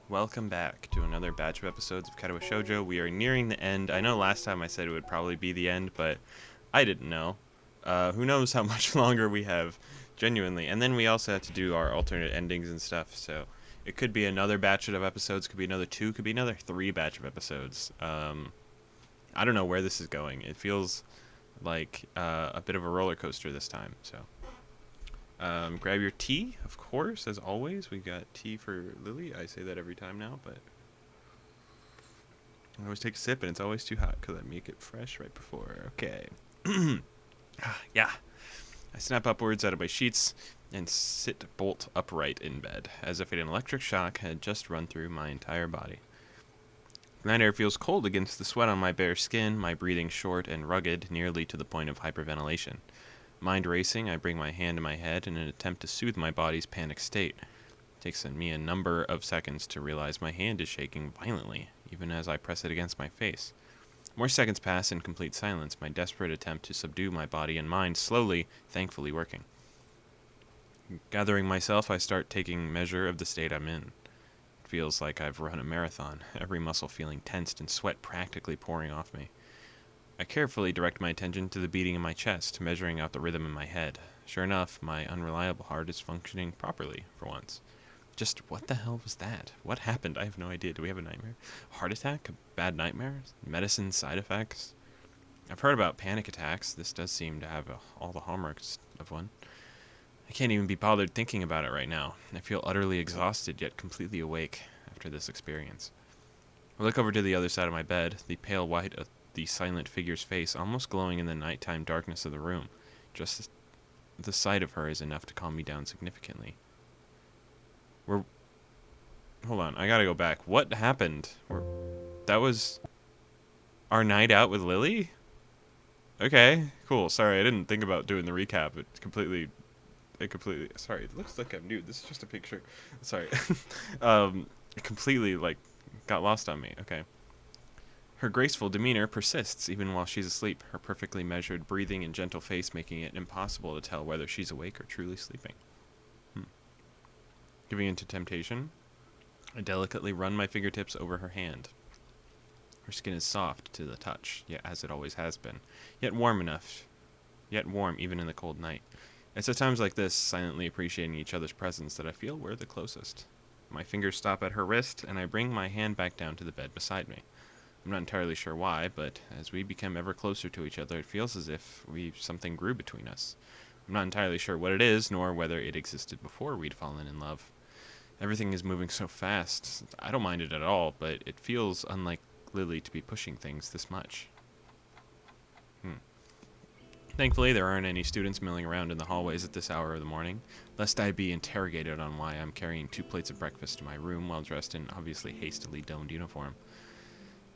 Welcome back to another batch of episodes of Katawa Shoujo. We are nearing the end. I know last time I said it would probably be the end, but I didn't know. Who knows how much longer we have, genuinely. And then we also have to do our alternate endings and stuff, so it could be another batch of episodes, could be another two, could be another three batch of episodes. I don't know where this is going. It feels like a bit of a roller coaster this time, so. Grab your tea, of course, as always. We got tea for Lily. I say that every time now, but I always take a sip and it's always too hot because I make it fresh right before. Okay. Yeah. I snap upwards out of my sheets and sit bolt upright in bed, as if an electric shock had just run through my entire body. The night air feels cold against the sweat on my bare skin, my breathing short and rugged, nearly to the point of hyperventilation. Mind racing, I bring my hand to my head in an attempt to soothe my body's panic state. It takes me a number of seconds to realize my hand is shaking violently, even as I press it against my face. More seconds pass in complete silence, my desperate attempt to subdue my body and mind slowly, thankfully working. Gathering myself, I start taking measure of the state I'm in. It feels like I've run a marathon, every muscle feeling tensed and sweat practically pouring off me. I carefully direct my attention to the beating in my chest, measuring out the rhythm in my head. Sure enough, my unreliable heart is functioning properly, for once. Just what the hell was that? What happened? I have no idea. Do we have a nightmare? Heart attack? A bad nightmare? Medicine side effects? I've heard about panic attacks. This does seem to have all the hallmarks of one. I can't even be bothered thinking about it right now. I feel utterly exhausted, yet completely awake after this experience. I look over to the other side of my bed, the pale white of the silent figure's face almost glowing in the nighttime darkness of the room. Just the sight of her is enough to calm me down significantly. Hold on, I gotta go back. What happened? That was our night out with Lily? Okay, cool. Sorry, I didn't think about doing the recap. Sorry, it looks like I'm new. This is just a picture. Sorry. It completely, got lost on me. Okay. Her graceful demeanor persists even while she's asleep, her perfectly measured breathing and gentle face making it impossible to tell whether she's awake or truly sleeping. Giving in to temptation, I delicately run my fingertips over her hand. Her skin is soft to the touch, yet as it always has been, yet warm even in the cold night. It's at times like this, silently appreciating each other's presence, that I feel we're the closest. My fingers stop at her wrist, and I bring my hand back down to the bed beside me. I'm not entirely sure why, but as we become ever closer to each other, it feels as if something grew between us. I'm not entirely sure what it is, nor whether it existed before we'd fallen in love. Everything is moving so fast. I don't mind it at all, but it feels unlike Lily to be pushing things this much. Thankfully, there aren't any students milling around in the hallways at this hour of the morning, lest I be interrogated on why I'm carrying 2 plates of breakfast to my room while dressed in obviously hastily donned uniform.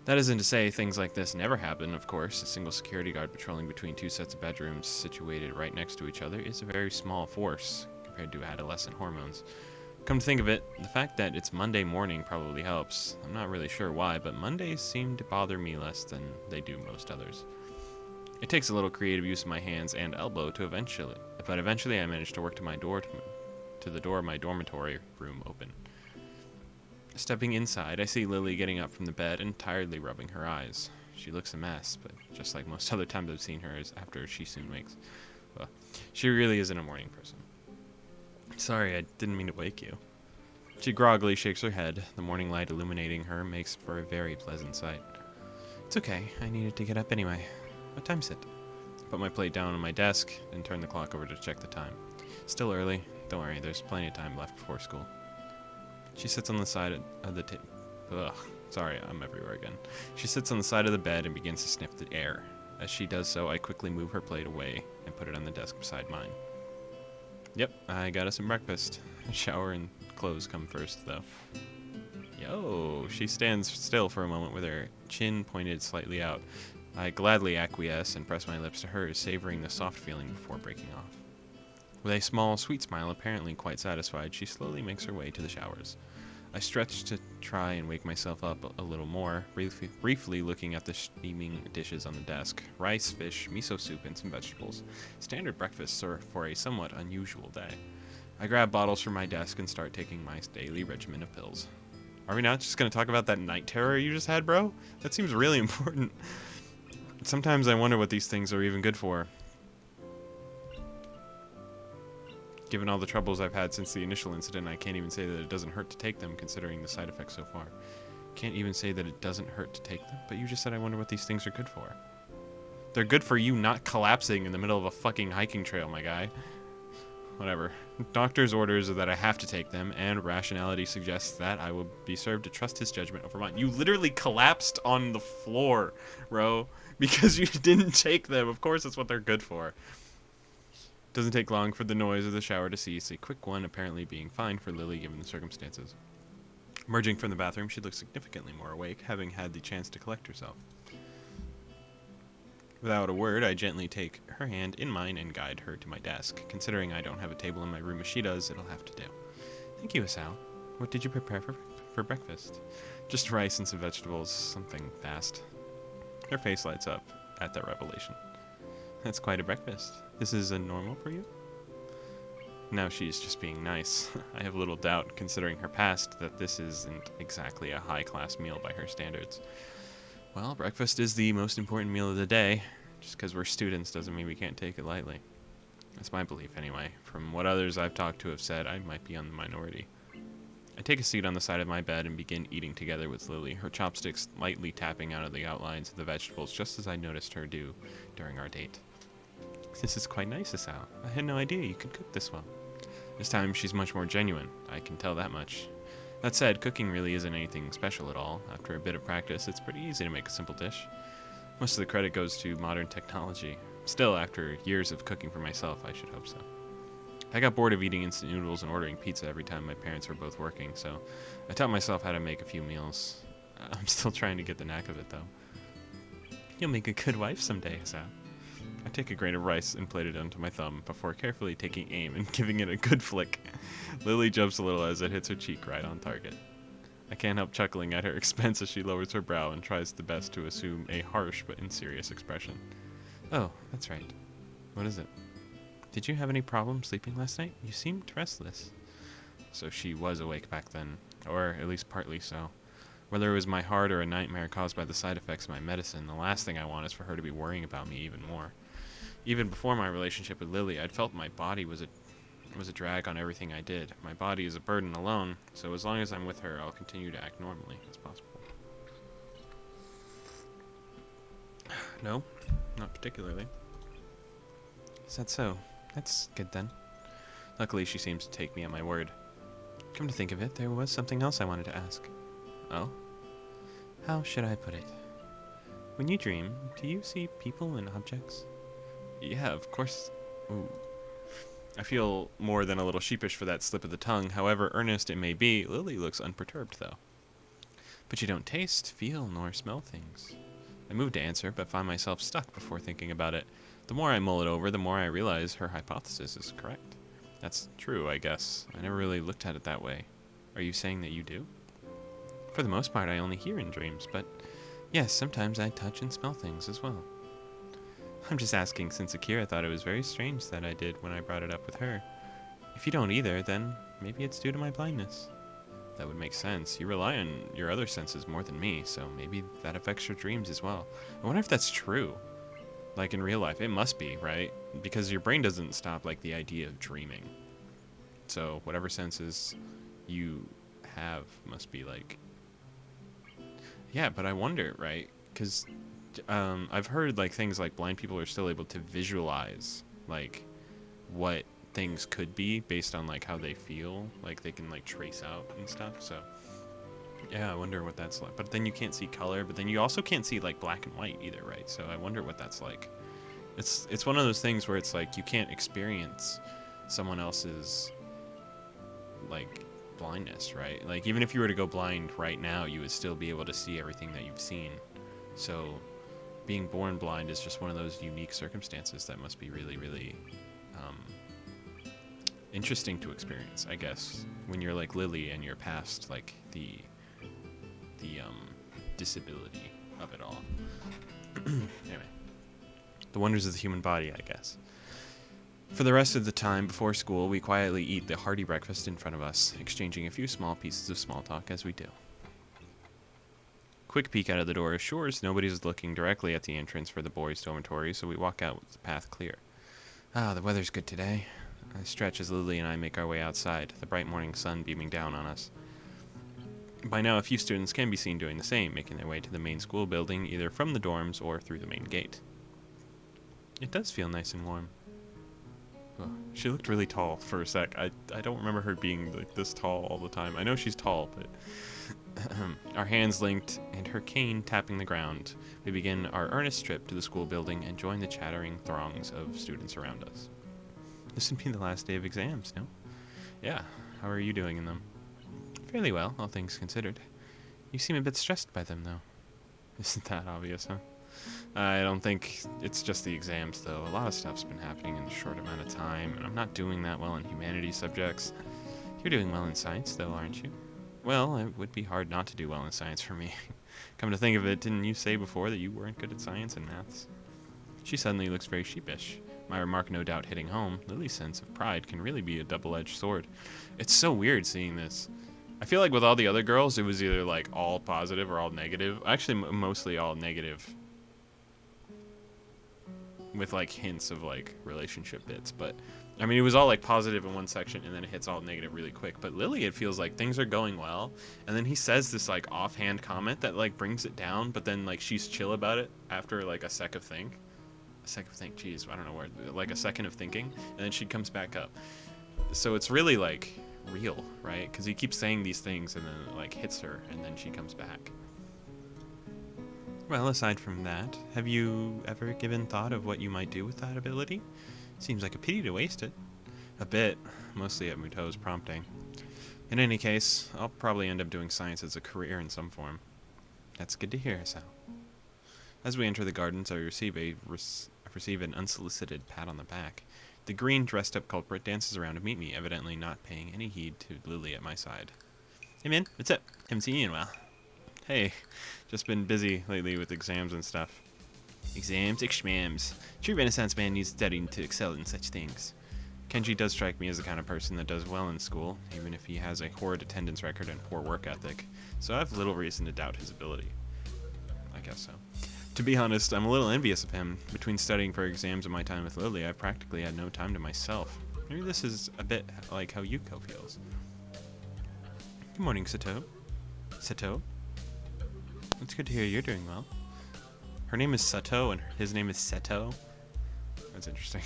That isn't to say things like this never happen, of course. A single security guard patrolling between 2 sets of bedrooms situated right next to each other is a very small force compared to adolescent hormones. Come to think of it, the fact that it's Monday morning probably helps. I'm not really sure why, but Mondays seem to bother me less than they do most others. It takes a little creative use of my hands and elbow but eventually I manage to work to the door of my dormitory room open. Stepping inside, I see Lily getting up from the bed and tiredly rubbing her eyes. She looks a mess, but just like most other times I've seen her is after she soon wakes. Well, she really isn't a morning person. Sorry, I didn't mean to wake you. She groggily shakes her head. The morning light illuminating her makes for a very pleasant sight. It's okay, I needed to get up anyway. What time's it? I put my plate down on my desk and turn the clock over to check the time. Still early. Don't worry, there's plenty of time left before school. She sits on the side of the table. Ugh, sorry, I'm everywhere again. She sits on the side of the bed and begins to sniff the air. As she does so, I quickly move her plate away and put it on the desk beside mine. Yep, I got us some breakfast. Shower and clothes come first, though. Yo, she stands still for a moment with her chin pointed slightly out. I gladly acquiesce and press my lips to hers, savoring the soft feeling before breaking off. With a small, sweet smile, apparently quite satisfied, she slowly makes her way to the showers. I stretch to try and wake myself up a little more, briefly looking at the steaming dishes on the desk. Rice, fish, miso soup, and some vegetables. Standard breakfast for a somewhat unusual day. I grab bottles from my desk and start taking my daily regimen of pills. Are we not just going to talk about that night terror you just had, bro? That seems really important. Sometimes I wonder what these things are even good for. Given all the troubles I've had since the initial incident, I can't even say that it doesn't hurt to take them, considering the side effects so far. Can't even say that it doesn't hurt to take them, but you just said I wonder what these things are good for. They're good for you not collapsing in the middle of a fucking hiking trail, my guy. Whatever. Doctor's orders are that I have to take them, and rationality suggests that I will be served to trust his judgment over mine. You literally collapsed on the floor, bro, because you didn't take them. Of course that's what they're good for. Doesn't take long for the noise of the shower to cease, a quick one apparently being fine for Lily given the circumstances. Emerging from the bathroom, she looks significantly more awake, having had the chance to collect herself. Without a word, I gently take her hand in mine and guide her to my desk. Considering I don't have a table in my room as she does, it'll have to do. Thank you, Asao. What did you prepare for breakfast? Just rice and some vegetables, something fast. Her face lights up at that revelation. That's quite a breakfast. This is a normal for you? Now she's just being nice. I have little doubt, considering her past, that this isn't exactly a high-class meal by her standards. Well, breakfast is the most important meal of the day. Just because we're students doesn't mean we can't take it lightly. That's my belief anyway. From what others I've talked to have said, I might be on the minority. I take a seat on the side of my bed and begin eating together with Lily, her chopsticks lightly tapping out of the outlines of the vegetables just as I noticed her do during our date. This is quite nice, Asao. I had no idea you could cook this well. This time she's much more genuine. I can tell that much. That said, cooking really isn't anything special at all. After a bit of practice, it's pretty easy to make a simple dish. Most of the credit goes to modern technology. Still, after years of cooking for myself, I should hope so. I got bored of eating instant noodles and ordering pizza every time my parents were both working, so I taught myself how to make a few meals. I'm still trying to get the knack of it, though. You'll make a good wife someday, Asao. I take a grain of rice and plate it onto my thumb before carefully taking aim and giving it a good flick. Lily jumps a little as it hits her cheek right on target. I can't help chuckling at her expense as she lowers her brow and tries the best to assume a harsh but serious expression. Oh, that's right. What is it? Did you have any problem sleeping last night? You seemed restless. So she was awake back then, or at least partly so. Whether it was my heart or a nightmare caused by the side effects of my medicine, the last thing I want is for her to be worrying about me even more. Even before my relationship with Lily, I'd felt my body was a drag on everything I did. My body is a burden alone, so as long as I'm with her, I'll continue to act normally as possible. No, not particularly. Is that so? That's good then. Luckily, she seems to take me at my word. Come to think of it, there was something else I wanted to ask. Oh? How should I put it? When you dream, do you see people and objects? Yeah, of course. Ooh. I feel more than a little sheepish for that slip of the tongue. However earnest it may be, Lily looks unperturbed, though. But you don't taste, feel, nor smell things. I move to answer, but find myself stuck before thinking about it. The more I mull it over, the more I realize her hypothesis is correct. That's true, I guess. I never really looked at it that way. Are you saying that you do? For the most part, I only hear in dreams, but yes, sometimes I touch and smell things as well. I'm just asking since Akira thought it was very strange that I did when I brought it up with her. If you don't either, then maybe it's due to my blindness. That would make sense. You rely on your other senses more than me, so maybe that affects your dreams as well. I wonder if that's true. Like in real life, it must be, right? Because your brain doesn't stop like the idea of dreaming. So whatever senses you have must be like... Yeah, but I wonder, right? Because I've heard like things like blind people are still able to visualize like what things could be based on like how they feel, like they can like trace out and stuff. So yeah, I wonder what that's like. But then you can't see color, but then you also can't see like black and white either, right? So I wonder what that's like. It's one of those things where it's like you can't experience someone else's like blindness, right? Like even if you were to go blind right now, you would still be able to see everything that you've seen. So being born blind is just one of those unique circumstances that must be really, really interesting to experience, I guess, when you're like Lily and you're past like the disability of it all. Anyway, the wonders of the human body, I guess. For the rest of the time before school, we quietly eat the hearty breakfast in front of us, exchanging a few small pieces of small talk as we do. Quick peek out of the door assures nobody's looking directly at the entrance for the boys' dormitory, so we walk out with the path clear. Ah, the weather's good today. I stretch as Lily and I make our way outside, the bright morning sun beaming down on us. By now, a few students can be seen doing the same, making their way to the main school building, either from the dorms or through the main gate. It does feel nice and warm. Oh, she looked really tall for a sec. I don't remember her being like this tall all the time. I know she's tall, but our hands linked and her cane tapping the ground, we begin our earnest trip to the school building and join the chattering throngs of students around us. This would be the last day of exams, no? Yeah. How are you doing in them? Fairly well, all things considered. You seem a bit stressed by them, though. Isn't that obvious, huh? I don't think it's just the exams, though. A lot of stuff's been happening in a short amount of time, and I'm not doing that well in humanities subjects. You're doing well in science, though, aren't you? Well, it would be hard not to do well in science for me. Come to think of it, didn't you say before that you weren't good at science and maths? She suddenly looks very sheepish. My remark no doubt hitting home. Lily's sense of pride can really be a double-edged sword. It's so weird seeing this. I feel like with all the other girls, it was either like all positive or all negative. Actually, mostly all negative. With like hints of like relationship bits. But I mean, it was all like positive in one section and then it hits all negative really quick. But Lily, it feels like things are going well. And then he says this like offhand comment that like brings it down. But then like she's chill about it after like a sec of think. Geez, I don't know where. Like a second of thinking. And then she comes back up. So it's really like real, right? Because he keeps saying these things and then it like hits her and then she comes back. Well, aside from that, have you ever given thought of what you might do with that ability? Seems like a pity to waste it. A bit, mostly at Muto's prompting. In any case, I'll probably end up doing science as a career in some form. That's good to hear, Sal. As we enter the gardens, I receive an unsolicited pat on the back. The green dressed-up culprit dances around to meet me, evidently not paying any heed to Lily at my side. Hey man, what's up? Haven't seen you in a while. Hey, just been busy lately with exams and stuff. Exams, exmams. True Renaissance man needs studying to excel in such things. Kenji does strike me as the kind of person that does well in school, even if he has a horrid attendance record and poor work ethic, so I have little reason to doubt his ability. I guess so. To be honest, I'm a little envious of him. Between studying for exams and my time with Lily, I've practically had no time to myself. Maybe this is a bit like how Yuko feels. Good morning, Sato. Sato? It's good to hear you're doing well. Her name is Sato and his name is Seto. That's interesting.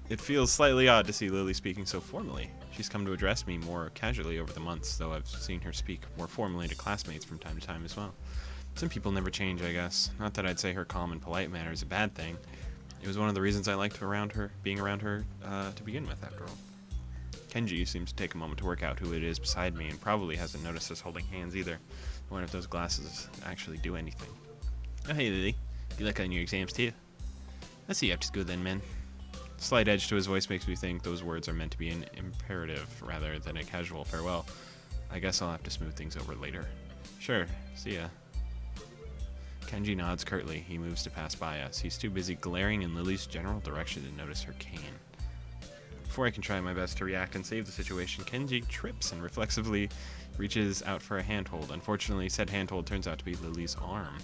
It feels slightly odd to see Lily speaking so formally. She's come to address me more casually over the months, though I've seen her speak more formally to classmates from time to time as well. Some people never change, I guess. Not that I'd say her calm and polite manner is a bad thing. It was one of the reasons I liked being around her to begin with, after all. Kenji seems to take a moment to work out who it is beside me and probably hasn't noticed us holding hands either. I wonder if those glasses actually do anything. Oh, hey, Lily. You like on your exams, too? Let's see you up to school then, man. Slight edge to his voice makes me think those words are meant to be an imperative rather than a casual farewell. I guess I'll have to smooth things over later. Sure, see ya. Kenji nods curtly. He moves to pass by us. He's too busy glaring in Lily's general direction to notice her cane. Before I can try my best to react and save the situation, Kenji trips and reflexively reaches out for a handhold. Unfortunately, said handhold turns out to be Lily's arm.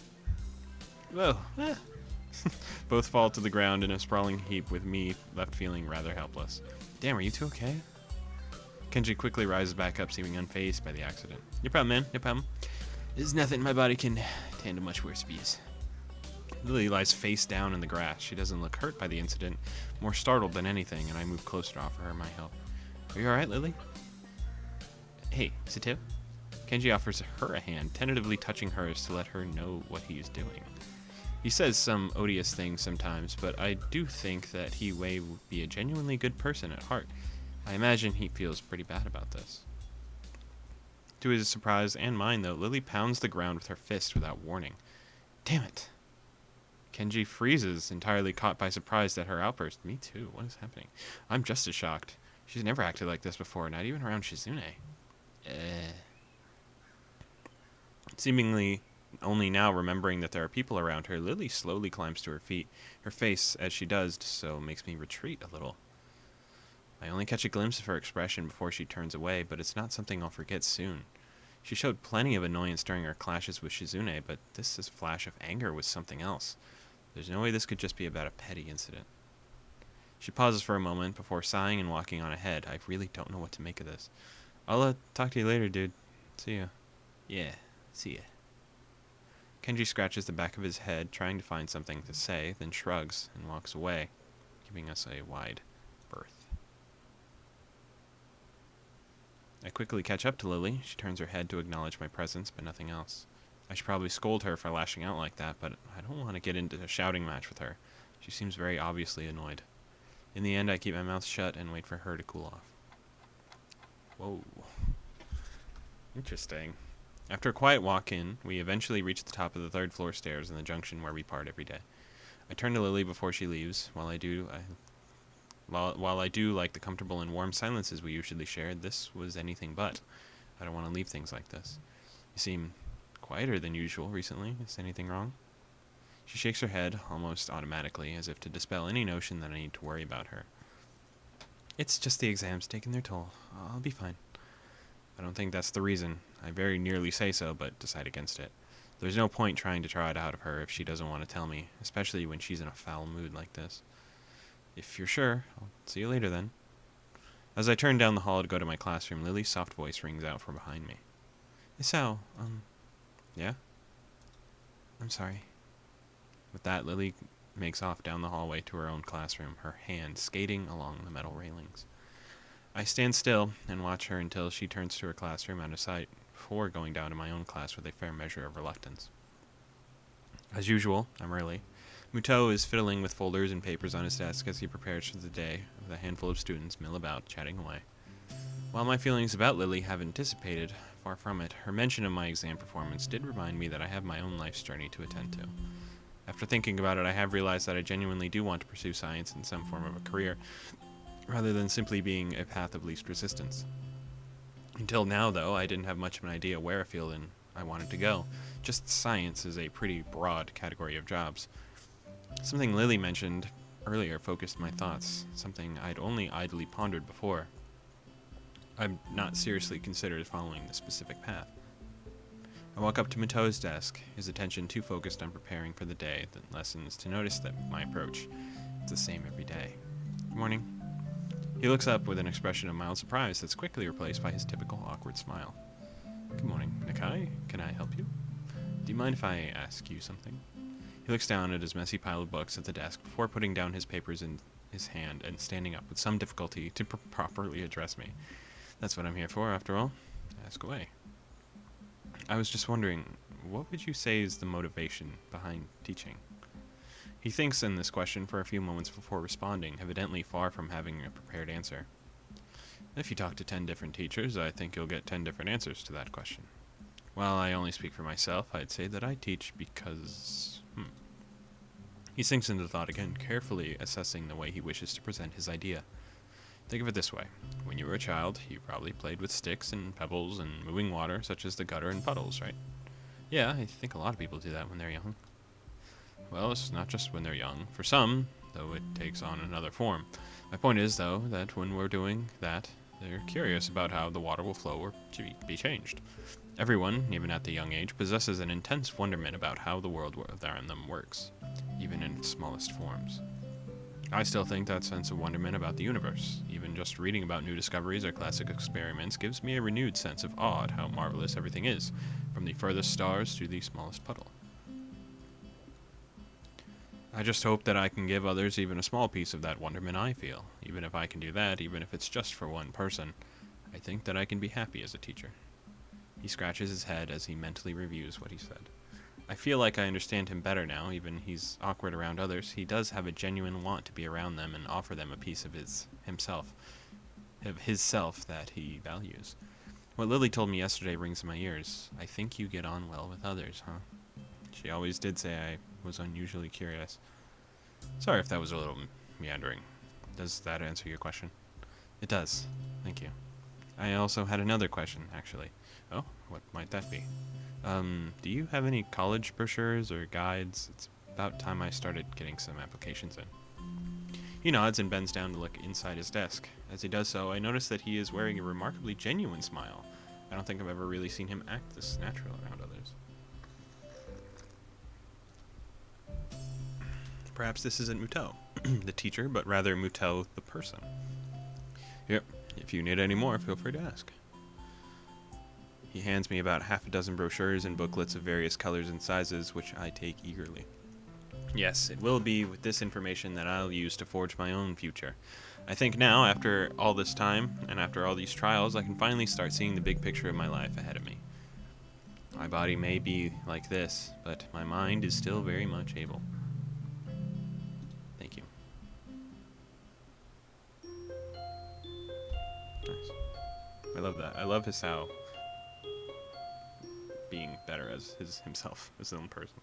Whoa. Ah. Both fall to the ground in a sprawling heap, with me left feeling rather helpless. Damn, are you two okay? Kenji quickly rises back up, seeming unfazed by the accident. No problem, man. No problem. There's nothing my body can handle much worse bees. Lily lies face down in the grass. She doesn't look hurt by the incident, more startled than anything, and I move closer to offer her my help. Are you alright, Lily? Hey, Sato? Kenji offers her a hand, tentatively touching hers to let her know what he is doing. He says some odious things sometimes, but I do think that he may be a genuinely good person at heart. I imagine he feels pretty bad about this. To his surprise and mine, though, Lily pounds the ground with her fist without warning. Damn it. Kenji freezes, entirely caught by surprise at her outburst. Me too. What is happening? I'm just as shocked. She's never acted like this before, not even around Shizune. Seemingly only now remembering that there are people around her, Lily slowly climbs to her feet. Her face, as she does so, makes me retreat a little. I only catch a glimpse of her expression before she turns away, but it's not something I'll forget soon. She showed plenty of annoyance during our clashes with Shizune, but this flash of anger was something else. There's no way this could just be about a petty incident. She pauses for a moment before sighing and walking on ahead. I really don't know what to make of this. I'll talk to you later, dude. See ya. Yeah, see ya. Kenji scratches the back of his head, trying to find something to say, then shrugs and walks away, giving us a wide berth. I quickly catch up to Lily. She turns her head to acknowledge my presence, but nothing else. I should probably scold her for lashing out like that, but I don't want to get into a shouting match with her. She seems very obviously annoyed. In the end, I keep my mouth shut and wait for her to cool off. Whoa. Interesting. After a quiet walk in, we eventually reach the top of the third floor stairs in the junction where we part every day. I turn to Lily before she leaves. While I do like the comfortable and warm silences we usually share, this was anything but. I don't want to leave things like this. You seem quieter than usual recently. Is anything wrong? She shakes her head, almost automatically, as if to dispel any notion that I need to worry about her. It's just the exams taking their toll. I'll be fine. I don't think that's the reason. I very nearly say so, but decide against it. There's no point trying to try it out of her if she doesn't want to tell me, especially when she's in a foul mood like this. If you're sure, I'll see you later then. As I turn down the hall to go to my classroom, Lily's soft voice rings out from behind me. Isao, yeah? I'm sorry. With that, Lily makes off down the hallway to her own classroom, her hand skating along the metal railings. I stand still and watch her until she turns to her classroom out of sight, before going down to my own class with a fair measure of reluctance. As usual, I'm early. Muto is fiddling with folders and papers on his desk as he prepares for the day, with a handful of students mill about, chatting away. While my feelings about Lily haven't dissipated, far from it, her mention of my exam performance did remind me that I have my own life's journey to attend to. After thinking about it, I have realized that I genuinely do want to pursue science in some form of a career, rather than simply being a path of least resistance. Until now, though, I didn't have much of an idea where field I wanted to go. Just science is a pretty broad category of jobs. Something Lily mentioned earlier focused my thoughts, something I'd only idly pondered before. I've not seriously considered following the specific path. I walk up to Muto's desk, his attention too focused on preparing for the day, the lessons, to notice that my approach is the same every day. Good morning. He looks up with an expression of mild surprise that's quickly replaced by his typical awkward smile. Good morning, Nakai. Can I help you? Do you mind if I ask you something? He looks down at his messy pile of books at the desk before putting down his papers in his hand and standing up with some difficulty to properly address me. That's what I'm here for, after all. Ask away. I was just wondering, what would you say is the motivation behind teaching? He thinks in this question for a few moments before responding, evidently far from having a prepared answer. If you talk to 10 different teachers, I think you'll get 10 different answers to that question. While I only speak for myself, I'd say that I teach because... He sinks into thought again, carefully assessing the way he wishes to present his idea. Think of it this way. When you were a child, you probably played with sticks and pebbles and moving water, such as the gutter and puddles, right? Yeah, I think a lot of people do that when they're young. Well, it's not just when they're young. For some, though, it takes on another form. My point is, though, that when we're doing that, they're curious about how the water will flow or be changed. Everyone, even at the young age, possesses an intense wonderment about how the world around them works, even in its smallest forms. I still think that sense of wonderment about the universe. Even just reading about new discoveries or classic experiments gives me a renewed sense of awe at how marvelous everything is, from the furthest stars to the smallest puddle. I just hope that I can give others even a small piece of that wonderment I feel. Even if I can do that, even if it's just for one person, I think that I can be happy as a teacher. He scratches his head as he mentally reviews what he said. I feel like I understand him better now. Even he's awkward around others, he does have a genuine want to be around them and offer them a piece of his self that he values. What Lily told me yesterday rings in my ears. I think you get on well with others, huh? She always did say I was unusually curious. Sorry if that was a little meandering. Does that answer your question? It does. Thank you. I also had another question, actually. Oh, what might that be? Do you have any college brochures or guides? It's about time I started getting some applications in. He nods and bends down to look inside his desk. As he does so, I notice that he is wearing a remarkably genuine smile. I don't think I've ever really seen him act this natural around others. Perhaps this isn't Muto, the teacher, but rather Muto, the person. Yep, if you need any more, feel free to ask. He hands me about half a dozen brochures and booklets of various colors and sizes, which I take eagerly. Yes, it will be with this information that I'll use to forge my own future. I think now, after all this time, and after all these trials, I can finally start seeing the big picture of my life ahead of me. My body may be like this, but my mind is still very much able. Thank you. Nice. I love that. I love Hisao being better as himself, as his own person.